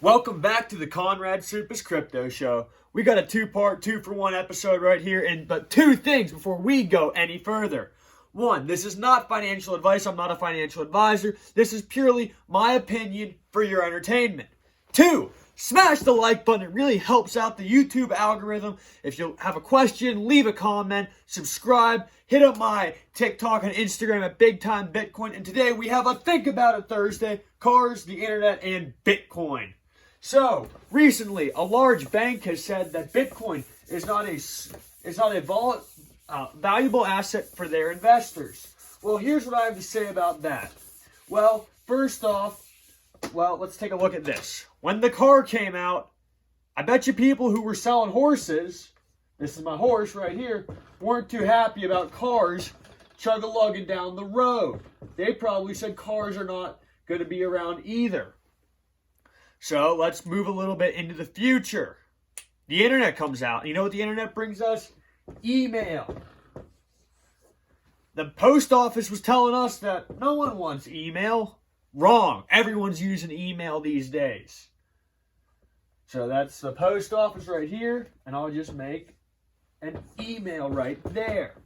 Welcome back to the Conrad Supus Crypto Show. We got a two-part, two-for-one episode right here, but two things before we go any further. One, this is not financial advice. I'm not a financial advisor. This is purely my opinion for your entertainment. Two, smash the like button. It really helps out the YouTube algorithm. If you have a question, leave a comment, subscribe, hit up my TikTok and Instagram at Big Time Bitcoin. And today we have a Think About It Thursday, cars, the internet, and Bitcoin. So, recently, a large bank has said that Bitcoin is not a valuable asset for their investors. Well, here's what I have to say about that. Well, first off, let's take a look at this. When the car came out, I bet you people who were selling horses, this is my horse right here, weren't too happy about cars chug-a-lugging down the road. They probably said cars are not going to be around either. So let's move a little bit into the future. The internet comes out. You know what the internet brings us? Email. The post office was telling us that no one wants email. Wrong. Everyone's using email these days. So that's the post office right here. And I'll just make an email right there.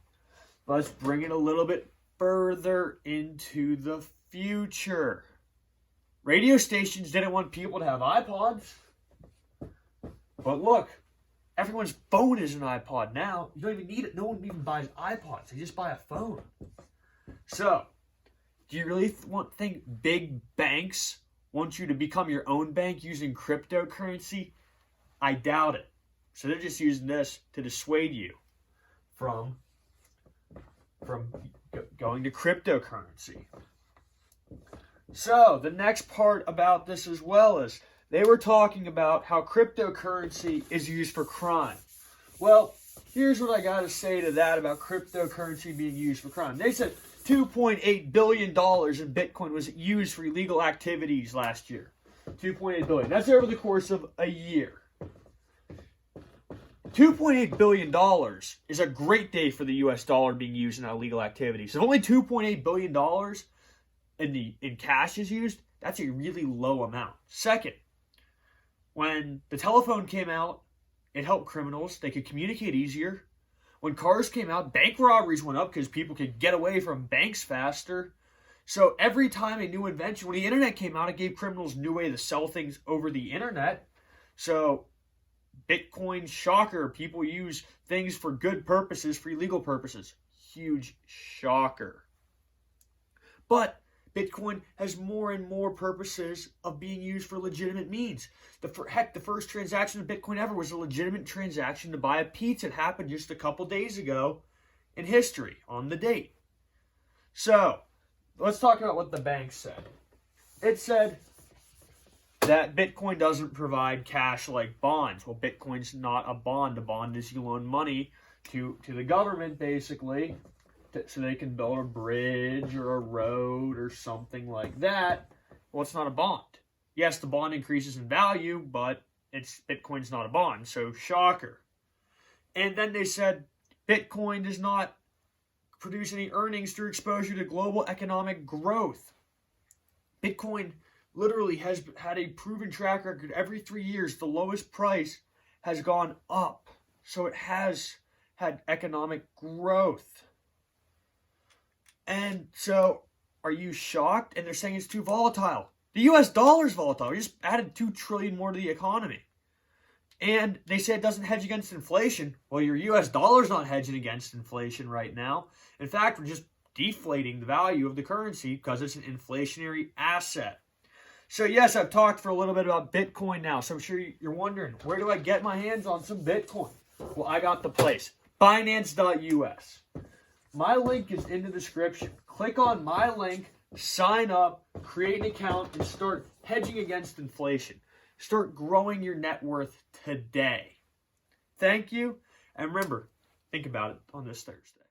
Let's bring it a little bit further into the future. Radio stations didn't want people to have iPods. But look, everyone's phone is an iPod now. You don't even need it. No one even buys iPods. They just buy a phone. So, do you really think big banks want you to become your own bank using cryptocurrency? I doubt it. So they're just using this to dissuade you from going to cryptocurrency. So, the next part about this as well is they were talking about how cryptocurrency is used for crime. Well, here's what I got to say to that about cryptocurrency being used for crime. They said $2.8 billion in Bitcoin was used for illegal activities last year. $2.8 billion. That's over the course of a year. $2.8 billion is a great day for the US dollar being used in illegal activities. If only $2.8 billion in cash is used, that's a really low amount. Second, when the telephone came out, it helped criminals. They could communicate easier. When cars came out, bank robberies went up because people could get away from banks faster. So every time a new invention, when the internet came out, it gave criminals a new way to sell things over the internet. So Bitcoin, shocker, people use things for good purposes, for illegal purposes. Huge shocker. But Bitcoin has more and more purposes of being used for legitimate means. The first transaction of Bitcoin ever was a legitimate transaction to buy a pizza. It happened just a couple days ago in history, on the date. So, let's talk about what the bank said. It said that Bitcoin doesn't provide cash like bonds. Well, Bitcoin's not a bond. A bond is you loan money to the government, basically, so they can build a bridge or a road or something like that. Well, it's not a bond. Yes, the bond increases in value, but Bitcoin's not a bond, so shocker. And then they said Bitcoin does not produce any earnings through exposure to global economic growth. Bitcoin literally has had a proven track record. Every 3 years, the lowest price has gone up. So it has had economic growth. And so, are you shocked? And they're saying it's too volatile. The US dollar's volatile. We just added $2 trillion more to the economy. And they say it doesn't hedge against inflation. Well, your US dollar's not hedging against inflation right now. In fact, we're just deflating the value of the currency because it's an inflationary asset. So yes, I've talked for a little bit about Bitcoin now. So I'm sure you're wondering, where do I get my hands on some Bitcoin? Well, I got the place. Binance.us. My link is in the description. Click on my link, sign up, create an account, and start hedging against inflation. Start growing your net worth today. Thank you. And remember, think about it on this Thursday.